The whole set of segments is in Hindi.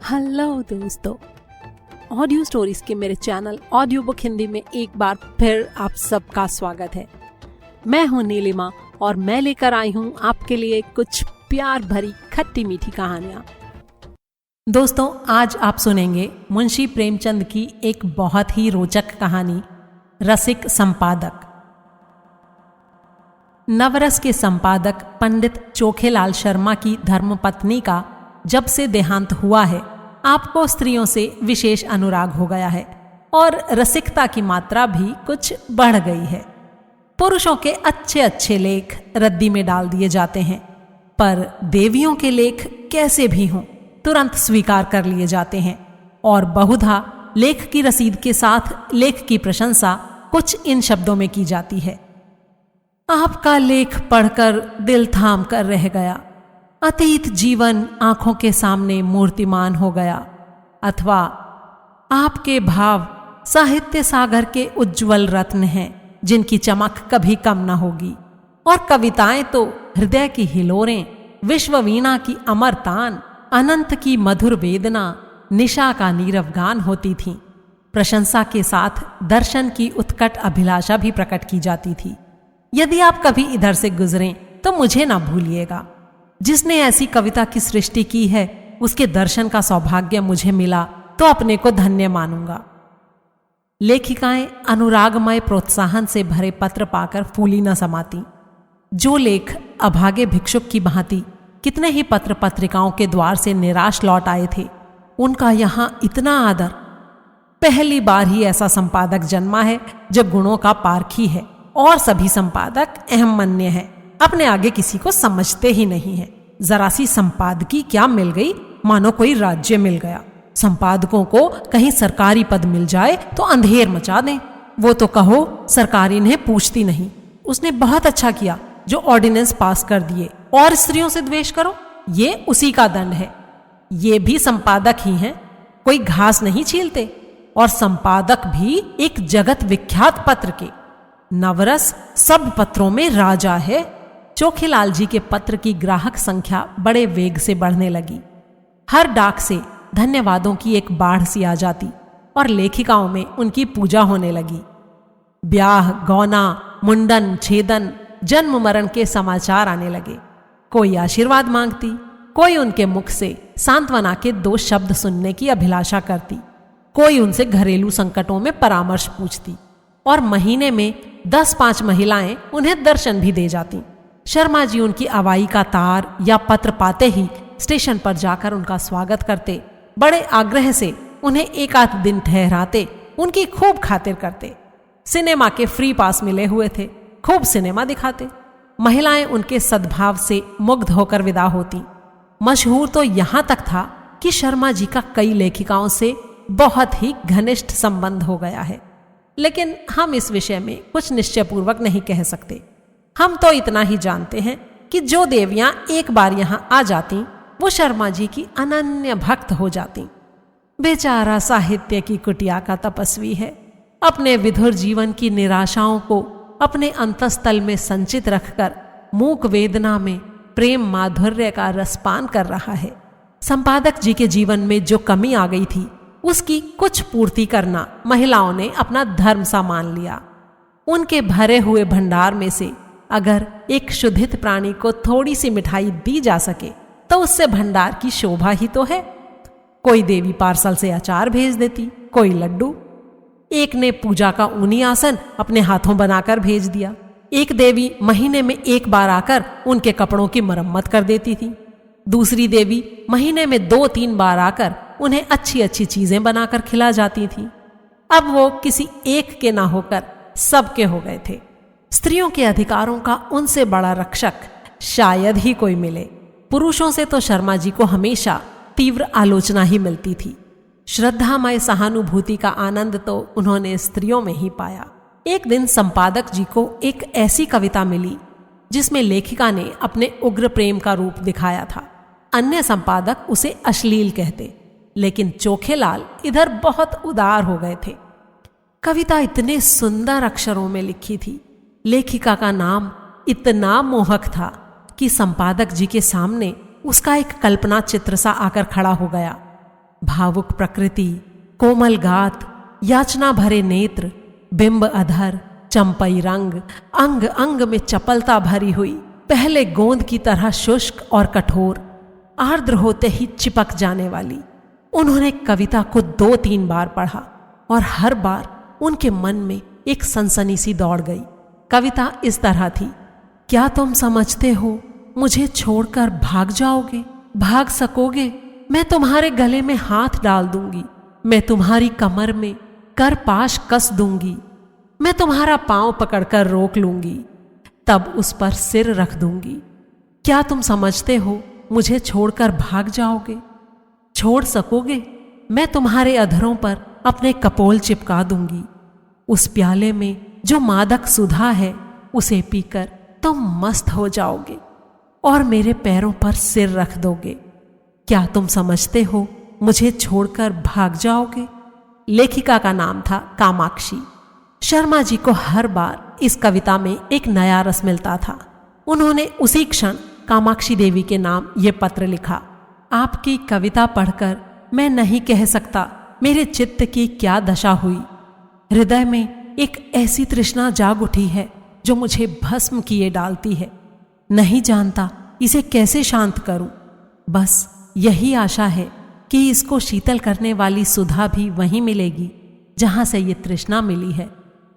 हेलो दोस्तों, ऑडियो स्टोरीज के मेरे चैनल ऑडियो बुक हिंदी में एक बार फिर आप सबका स्वागत है। मैं हूं नीलिमा और मैं लेकर आई हूं आपके लिए कुछ प्यार भरी खट्टी मीठी कहानियां। दोस्तों, आज आप सुनेंगे मुंशी प्रेमचंद की एक बहुत ही रोचक कहानी, रसिक संपादक। नवरस के संपादक पंडित चोखेलाल शर्मा की धर्मपत्नी का जब से देहांत हुआ है, आपको स्त्रियों से विशेष अनुराग हो गया है और रसिकता की मात्रा भी कुछ बढ़ गई है। पुरुषों के अच्छे अच्छे लेख रद्दी में डाल दिए जाते हैं, पर देवियों के लेख कैसे भी हों तुरंत स्वीकार कर लिए जाते हैं और बहुधा लेख की रसीद के साथ लेख की प्रशंसा कुछ इन शब्दों में की जाती है। आपका लेख पढ़कर दिल थाम कर रह गया, अतीत जीवन आंखों के सामने मूर्तिमान हो गया, अथवा आपके भाव साहित्य सागर के उज्जवल रत्न हैं जिनकी चमक कभी कम न होगी, और कविताएं तो हृदय की हिलोरें, विश्ववीणा की अमर तान, अनंत की मधुर वेदना, निशा का नीरव गान होती थीं। प्रशंसा के साथ दर्शन की उत्कट अभिलाषा भी प्रकट की जाती थी। यदि आप कभी इधर से गुजरें तो मुझे ना भूलिएगा। जिसने ऐसी कविता की सृष्टि की है उसके दर्शन का सौभाग्य मुझे मिला तो अपने को धन्य मानूंगा। लेखिकाएं अनुरागमय प्रोत्साहन से भरे पत्र पाकर फूली न समाती। जो लेख अभागे भिक्षुक की भांति कितने ही पत्र पत्रिकाओं के द्वार से निराश लौट आए थे, उनका यहां इतना आदर। पहली बार ही ऐसा संपादक जन्मा है जो गुणों का पारखी है, और सभी संपादक अहमन्य है, अपने आगे किसी को समझते ही नहीं है। जरा सी संपादकी क्या मिल गई, मानो कोई राज्य मिल गया। संपादकों को कहीं सरकारी पद मिल जाए तो अंधेर मचा दें। वो तो कहो सरकार इन्हें पूछती नहीं। उसने बहुत अच्छा किया जो ऑर्डिनेंस पास कर दिए, और स्त्रियों से द्वेष करो, ये उसी का दंड है। ये भी संपादक ही हैं, कोई घास नहीं छीलते, और संपादक भी एक जगत विख्यात पत्र के। नवरस सब पत्रों में राजा है। चोखेलाल जी के पत्र की ग्राहक संख्या बड़े वेग से बढ़ने लगी। हर डाक से धन्यवादों की एक बाढ़ सी आ जाती और लेखिकाओं में उनकी पूजा होने लगी। ब्याह, गौना, मुंडन, छेदन, जन्म मरण के समाचार आने लगे। कोई आशीर्वाद मांगती, कोई उनके मुख से सांत्वना के 2 शब्द सुनने की अभिलाषा करती, कोई उनसे घरेलू संकटों में परामर्श पूछती, और महीने में 10-5 महिलाएं उन्हें दर्शन भी दे जाती। शर्मा जी उनकी आवाई का तार या पत्र पाते ही स्टेशन पर जाकर उनका स्वागत करते, बड़े आग्रह से उन्हें एक आध दिन ठहराते, उनकी खूब खातिर करते। सिनेमा के फ्री पास मिले हुए थे, खूब सिनेमा दिखाते। महिलाएं उनके सद्भाव से मुग्ध होकर विदा होती। मशहूर तो यहां तक था कि शर्मा जी का कई लेखिकाओं से बहुत ही घनिष्ठ संबंध हो गया है, लेकिन हम इस विषय में कुछ निश्चयपूर्वक नहीं कह सकते। हम तो इतना ही जानते हैं कि जो देवियां एक बार यहां आ जाती वो शर्मा जी की अनन्य भक्त हो जाती। बेचारा साहित्य की कुटिया का तपस्वी है, अपने विधुर जीवन की निराशाओं को अपने अंतस्तल में संचित रखकर मूक वेदना में प्रेम माधुर्य का रसपान कर रहा है। संपादक जी के जीवन में जो कमी आ गई थी उसकी कुछ पूर्ति करना महिलाओं ने अपना धर्म सा मान लिया। उनके भरे हुए भंडार में से अगर एक क्षुधित प्राणी को थोड़ी सी मिठाई दी जा सके तो उससे भंडार की शोभा ही तो है। कोई देवी पार्सल से अचार भेज देती, कोई लड्डू। एक ने पूजा का ऊनी आसन अपने हाथों बनाकर भेज दिया। एक देवी महीने में एक बार आकर उनके कपड़ों की मरम्मत कर देती थी। दूसरी देवी महीने में 2-3 बार आकर उन्हें अच्छी अच्छी चीजें बनाकर खिला जाती थी। अब वो किसी एक के ना होकर सबके हो गए थे। स्त्रियों के अधिकारों का उनसे बड़ा रक्षक शायद ही कोई मिले। पुरुषों से तो शर्मा जी को हमेशा तीव्र आलोचना ही मिलती थी। श्रद्धामय सहानुभूति का आनंद तो उन्होंने स्त्रियों में ही पाया। एक दिन संपादक जी को एक ऐसी कविता मिली जिसमें लेखिका ने अपने उग्र प्रेम का रूप दिखाया था। अन्य संपादक उसे अश्लील कहते, लेकिन चोखेलाल इधर बहुत उदार हो गए थे। कविता इतने सुंदर अक्षरों में लिखी थी, लेखिका का नाम इतना मोहक था कि संपादक जी के सामने उसका एक कल्पना चित्र सा आकर खड़ा हो गया। भावुक प्रकृति, कोमल गात, याचना भरे नेत्र, बिंब अधर, चंपई रंग, अंग अंग में चपलता भरी हुई, पहले गोंद की तरह शुष्क और कठोर, आर्द्र होते ही चिपक जाने वाली। उन्होंने कविता को 2-3 बार पढ़ा और हर बार उनके मन में एक सनसनी सी दौड़ गई। कविता इस तरह थी: क्या तुम समझते हो मुझे छोड़कर भाग जाओगे? भाग सकोगे? मैं तुम्हारे गले में हाथ डाल दूंगी, मैं तुम्हारी कमर में कर पाश कस दूंगी, मैं तुम्हारा पांव पकड़कर रोक लूंगी, तब उस पर सिर रख दूंगी। क्या तुम समझते हो मुझे छोड़कर भाग जाओगे? छोड़ सकोगे? मैं तुम्हारे अधरों पर अपने कपोल चिपका दूंगी। उस प्याले में जो मादक सुधा है उसे पीकर तुम मस्त हो जाओगे और मेरे पैरों पर सिर रख दोगे। क्या तुम समझते हो मुझे छोड़कर भाग जाओगे? लेखिका का नाम था कामाक्षी। शर्मा जी को हर बार इस कविता में एक नया रस मिलता था। उन्होंने उसी क्षण कामाक्षी देवी के नाम ये पत्र लिखा: आपकी कविता पढ़कर मैं नहीं कह सकता मेरे चित्त की क्या दशा हुई। हृदय में एक ऐसी तृष्णा जाग उठी है जो मुझे भस्म किए डालती है। नहीं जानता इसे कैसे शांत करूं। बस यही आशा है कि इसको शीतल करने वाली सुधा भी वहीं मिलेगी जहां से ये तृष्णा मिली है।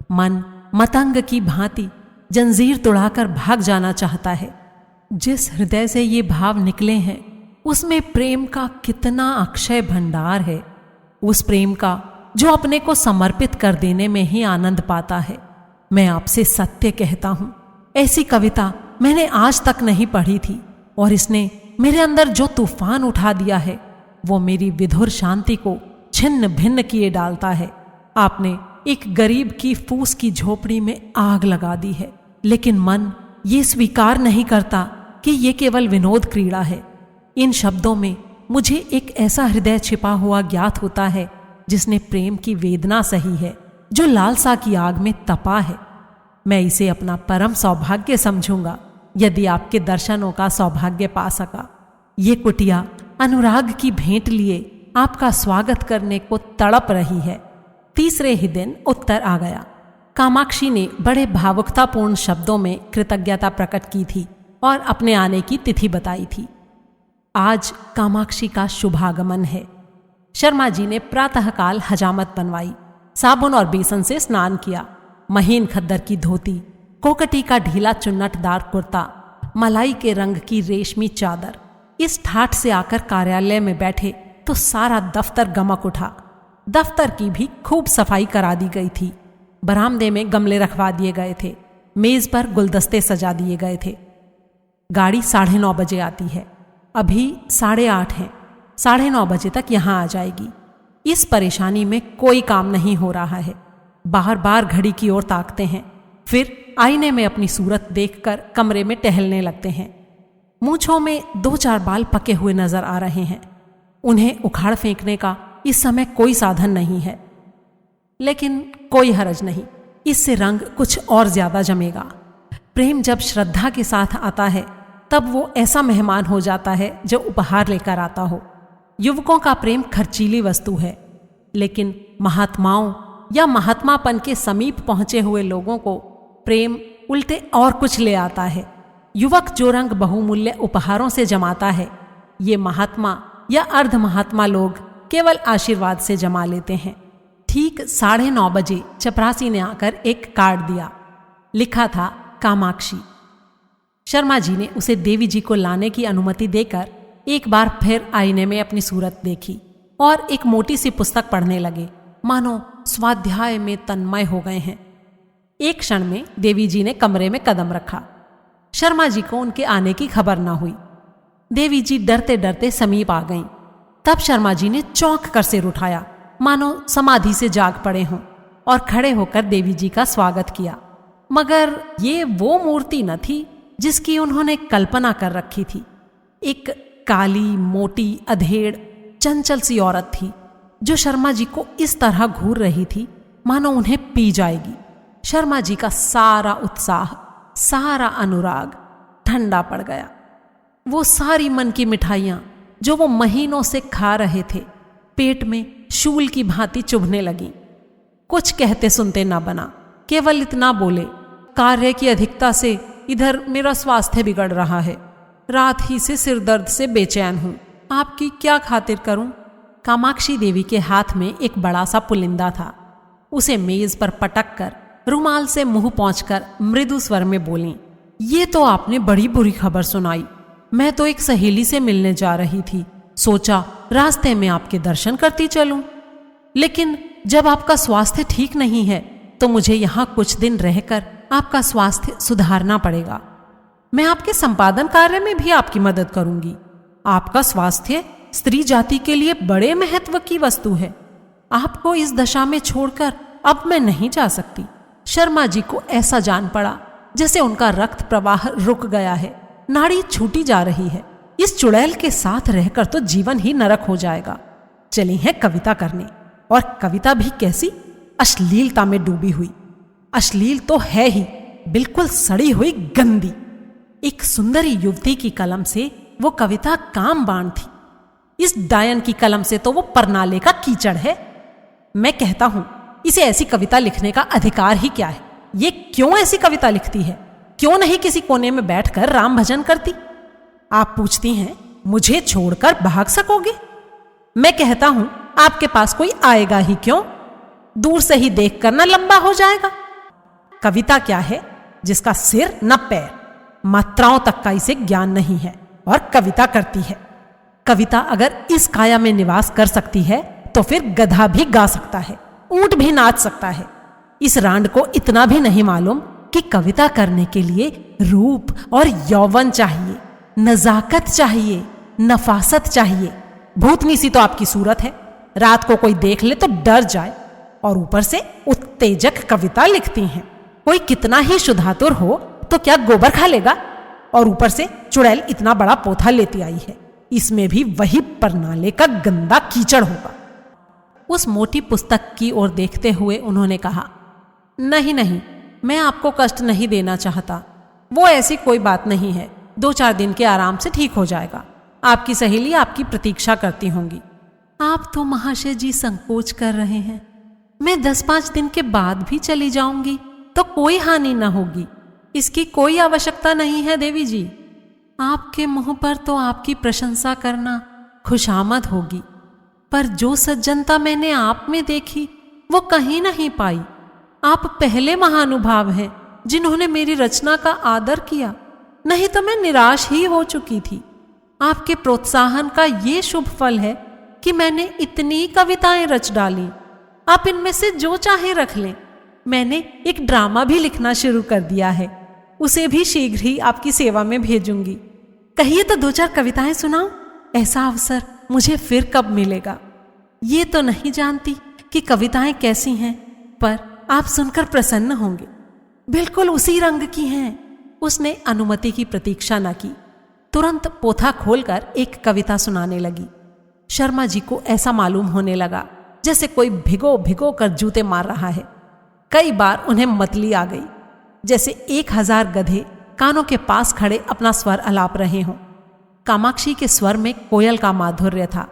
मन मतंग की भांति जंजीर तोड़ाकर भाग जाना चाहता है। जिस हृदय से ये भाव निकले हैं उसमें प्रेम का कितना अक्षय भंडार है। उस प्रेम का जो अपने को समर्पित कर देने में ही आनंद पाता है। मैं आपसे सत्य कहता हूं, ऐसी कविता मैंने आज तक नहीं पढ़ी थी और इसने मेरे अंदर जो तूफान उठा दिया है वो मेरी विधुर शांति को छिन्न भिन्न किए डालता है। आपने एक गरीब की फूस की झोपड़ी में आग लगा दी है, लेकिन मन ये स्वीकार नहीं करता कि ये केवल विनोद क्रीड़ा है। इन शब्दों में मुझे एक ऐसा हृदय छिपा हुआ ज्ञात होता है जिसने प्रेम की वेदना सही है, जो लालसा की आग में तपा है। मैं इसे अपना परम सौभाग्य समझूंगा यदि आपके दर्शनों का सौभाग्य पा सका। ये कुटिया अनुराग की भेंट लिए आपका स्वागत करने को तड़प रही है। तीसरे ही दिन उत्तर आ गया। कामाक्षी ने बड़े भावुकतापूर्ण शब्दों में कृतज्ञता प्रकट की थी और अपने आने की तिथि बताई थी। आज कामाक्षी का शुभागमन है। शर्मा जी ने प्रातःकाल हजामत बनवाई, साबुन और बेसन से स्नान किया। महीन खद्दर की धोती, कोकटी का ढीला चुन्नटदार कुर्ता, मलाई के रंग की रेशमी चादर। इस ठाठ से आकर कार्यालय में बैठे तो सारा दफ्तर गमक उठा। दफ्तर की भी खूब सफाई करा दी गई थी। बरामदे में गमले रखवा दिए गए थे, मेज पर गुलदस्ते सजा दिए गए थे। गाड़ी 9:30 बजे आती है, अभी 8:30 हैं। 9:30 बजे तक यहाँ आ जाएगी। इस परेशानी में कोई काम नहीं हो रहा है। बार बार घड़ी की ओर ताकते हैं, फिर आईने में अपनी सूरत देखकर कमरे में टहलने लगते हैं। मूंछों में 2-4 बाल पके हुए नजर आ रहे हैं। उन्हें उखाड़ फेंकने का इस समय कोई साधन नहीं है, लेकिन कोई हरज नहीं, इससे रंग कुछ और ज्यादा जमेगा। प्रेम जब श्रद्धा के साथ आता है तब वो ऐसा मेहमान हो जाता है जो उपहार लेकर आता हो। युवकों का प्रेम खर्चीली वस्तु है, लेकिन महात्माओं या महात्मापन के समीप पहुंचे हुए लोगों को प्रेम उल्टे और कुछ ले आता है। युवक जो रंग बहुमूल्य उपहारों से जमाता है, ये महात्मा या अर्ध महात्मा लोग केवल आशीर्वाद से जमा लेते हैं। ठीक 9:30 बजे चपरासी ने आकर एक कार्ड दिया। लिखा था कामाक्षी। शर्मा जी ने उसे देवी जी को लाने की अनुमति देकर एक बार फिर आईने में अपनी सूरत देखी और एक मोटी सी पुस्तक पढ़ने लगे, मानो स्वाध्याय में तन्मय हो गए हैं। एक क्षण में देवी जी ने कमरे में कदम रखा। शर्मा जी को उनके आने की खबर न हुई। देवी जी डरते डरते समीप आ गईं। तब शर्मा जी ने चौंक कर सिर उठाया, मानो समाधि से जाग पड़े हों, और खड़े होकर देवी जी का स्वागत किया। मगर ये वो मूर्ति न थी जिसकी उन्होंने कल्पना कर रखी थी। एक काली, मोटी, अधेड़, चंचल सी औरत थी जो शर्मा जी को इस तरह घूर रही थी मानो उन्हें पी जाएगी। शर्मा जी का सारा उत्साह, सारा अनुराग ठंडा पड़ गया। वो सारी मन की मिठाइयां जो वो महीनों से खा रहे थे, पेट में शूल की भांति चुभने लगी। कुछ कहते सुनते ना बना, केवल इतना बोले, कार्य की अधिकता से इधर मेरा स्वास्थ्य बिगड़ रहा है। रात ही से सिर दर्द से बेचैन हूं, आपकी क्या खातिर करूं। कामाक्षी देवी के हाथ में एक बड़ा सा पुलिंदा था। उसे मेज पर पटक कर रुमाल से मुंह पोंछकर मृदु स्वर में बोली, ये तो आपने बड़ी बुरी खबर सुनाई। मैं तो एक सहेली से मिलने जा रही थी, सोचा रास्ते में आपके दर्शन करती चलूं। लेकिन जब आपका स्वास्थ्य ठीक नहीं है तो मुझे यहाँ कुछ दिन रहकर आपका स्वास्थ्य सुधारना पड़ेगा। मैं आपके संपादन कार्य में भी आपकी मदद करूंगी। आपका स्वास्थ्य स्त्री जाति के लिए बड़े महत्व की वस्तु है। आपको इस दशा में छोड़कर अब मैं नहीं जा सकती। शर्मा जी को ऐसा जान पड़ा जैसे उनका रक्त प्रवाह रुक गया है, नाड़ी छूटी जा रही है। इस चुड़ैल के साथ रहकर तो जीवन ही नरक हो जाएगा। चली हैं कविता करने, और कविता भी कैसी, अश्लीलता में डूबी हुई। अश्लील तो है ही, बिल्कुल सड़ी हुई गंदी। एक सुंदरी युवती की कलम से वो कविता काम बाण थी, इस डायन की कलम से तो वो परनाले का कीचड़ है। मैं कहता हूं इसे ऐसी कविता लिखने का अधिकार ही क्या है। ये क्यों ऐसी कविता लिखती है, क्यों नहीं किसी कोने में बैठकर राम भजन करती। आप पूछती हैं मुझे छोड़कर भाग सकोगे। मैं कहता हूं आपके पास कोई आएगा ही क्यों, दूर से ही देखकर न लंबा हो जाएगा। कविता क्या है जिसका सिर न पैर, मात्राओं तक का इसे ज्ञान नहीं है और कविता करती है। कविता अगर इस काया में निवास कर सकती है तो फिर गधा भी गा सकता है, ऊंट भी नाच सकता है। इस रांड को इतना भी नहीं मालूम कि कविता करने के लिए रूप और यौवन चाहिए, नजाकत चाहिए, नफासत चाहिए। भूतनी सी तो आपकी सूरत है, रात को कोई देख ले तो डर जाए, और ऊपर से उत्तेजक कविता लिखती हैं। कोई कितना ही शुद्धातुर हो तो क्या गोबर खा लेगा, और ऊपर से चुड़ैल इतना बड़ा पोथा लेती आई है, इसमें भी वही परनाले का गंदा कीचड़ होगा। उस मोटी पुस्तक की ओर देखते हुए उन्होंने कहा, नहीं नहीं, मैं आपको कष्ट नहीं देना चाहता। वो ऐसी कोई बात नहीं है, 2-4 दिन के आराम से ठीक हो जाएगा। आपकी सहेली आपकी प्रतीक्षा करती होंगी। आप तो महाशय जी संकोच कर रहे हैं। मैं 10-5 दिन के बाद भी चली जाऊंगी तो कोई हानि न होगी। इसकी कोई आवश्यकता नहीं है देवी जी। आपके मुंह पर तो आपकी प्रशंसा करना खुशामद होगी, पर जो सज्जनता मैंने आप में देखी वो कहीं नहीं पाई। आप पहले महानुभाव हैं जिन्होंने मेरी रचना का आदर किया, नहीं तो मैं निराश ही हो चुकी थी। आपके प्रोत्साहन का ये शुभ फल है कि मैंने इतनी कविताएं रच डाली। आप इनमें से जो चाहे रख लें। मैंने एक ड्रामा भी लिखना शुरू कर दिया है, उसे भी शीघ्र ही आपकी सेवा में भेजूंगी। कहिए तो 2-4 कविताएं सुनाओ। ऐसा अवसर मुझे फिर कब मिलेगा। ये तो नहीं जानती कि कविताएं कैसी हैं, पर आप सुनकर प्रसन्न होंगे। बिल्कुल उसी रंग की हैं। उसने अनुमति की प्रतीक्षा न की, तुरंत पोथा खोलकर एक कविता सुनाने लगी। शर्मा जी को ऐसा मालूम होने लगा जैसे कोई भिगो भिगो कर जूते मार रहा है। कई बार उन्हें मतली आ गई, जैसे 1000 गधे कानों के पास खड़े अपना स्वर अलाप रहे हों। कामाक्षी के स्वर में कोयल का माधुर्य था,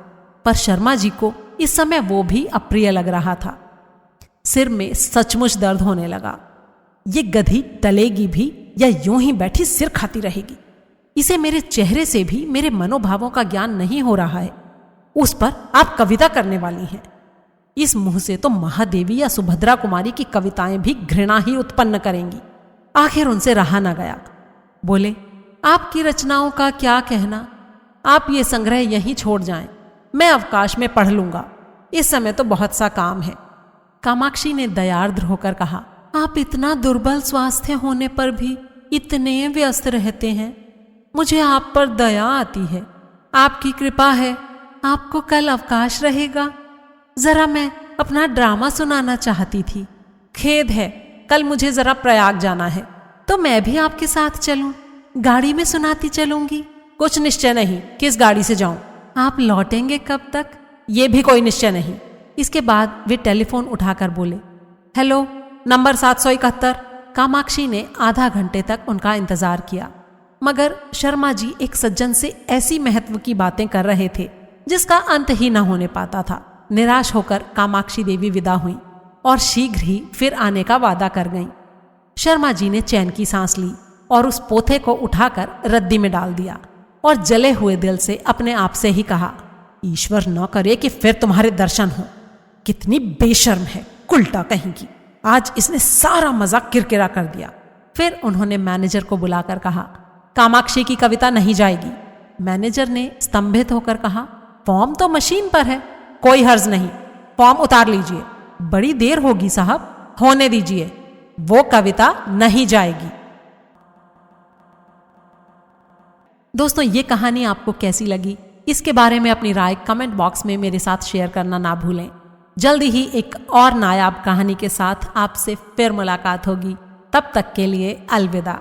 पर शर्मा जी को इस समय वो भी अप्रिय लग रहा था। सिर में सचमुच दर्द होने लगा। ये गधी टलेगी भी या यूं ही बैठी सिर खाती रहेगी। इसे मेरे चेहरे से भी मेरे मनोभावों का ज्ञान नहीं हो रहा है। उस पर आप कविता करने वाली हैं। इस मुंह से तो महादेवी या सुभद्रा कुमारी की कविताएं भी घृणा ही उत्पन्न करेंगी। आखिर उनसे रहा न गया। बोले, आपकी रचनाओं का क्या कहना, आप ये संग्रह यहीं छोड़ जाएं, मैं अवकाश में पढ़ लूंगा। इस समय तो बहुत सा काम है। कामाक्षी ने दयार्द्र होकर कहा, आप इतना दुर्बल स्वास्थ्य होने पर भी इतने व्यस्त रहते हैं, मुझे आप पर दया आती है। आपकी कृपा है, आपको कल अवकाश रहेगा। जरा मैं अपना ड्रामा सुनाना चाहती थी। खेद है, कल मुझे जरा प्रयाग जाना है, तो मैं भी आपके साथ चलूं। गाड़ी में सुनाती चलूंगी। कुछ निश्चय नहीं किस गाड़ी से जाऊं। आप लौटेंगे कब तक, ये भी कोई निश्चय नहीं। इसके बाद वे टेलीफोन उठाकर बोले, हेलो, नंबर 771। कामाक्षी ने आधा घंटे तक उनका इंतजार किया, मगर शर्मा जी एक सज्जन से ऐसी महत्व की बातें कर रहे थे जिसका अंत ही न होने पाता था। निराश होकर कामाक्षी देवी विदा हुई और शीघ्र ही फिर आने का वादा कर गईं। शर्मा जी ने चैन की सांस ली और उस पोथे को उठाकर रद्दी में डाल दिया और जले हुए दिल से अपने आप से ही कहा, ईश्वर न करे कि फिर तुम्हारे दर्शन हो। कितनी बेशर्म है, कुलटा कहीं की। आज इसने सारा मजा किरकिरा कर दिया। फिर उन्होंने मैनेजर को बुलाकर कहा, कामाक्षी की कविता नहीं जाएगी। मैनेजर ने स्तंभित होकर कहा, फॉर्म तो मशीन पर है, कोई हर्ज नहीं, फॉर्म उतार लीजिए। बड़ी देर होगी साहब, होने दीजिए, वो कविता नहीं जाएगी। दोस्तों, ये कहानी आपको कैसी लगी, इसके बारे में अपनी राय कमेंट बॉक्स में मेरे साथ शेयर करना ना भूलें। जल्दी ही एक और नायाब कहानी के साथ आपसे फिर मुलाकात होगी। तब तक के लिए अलविदा।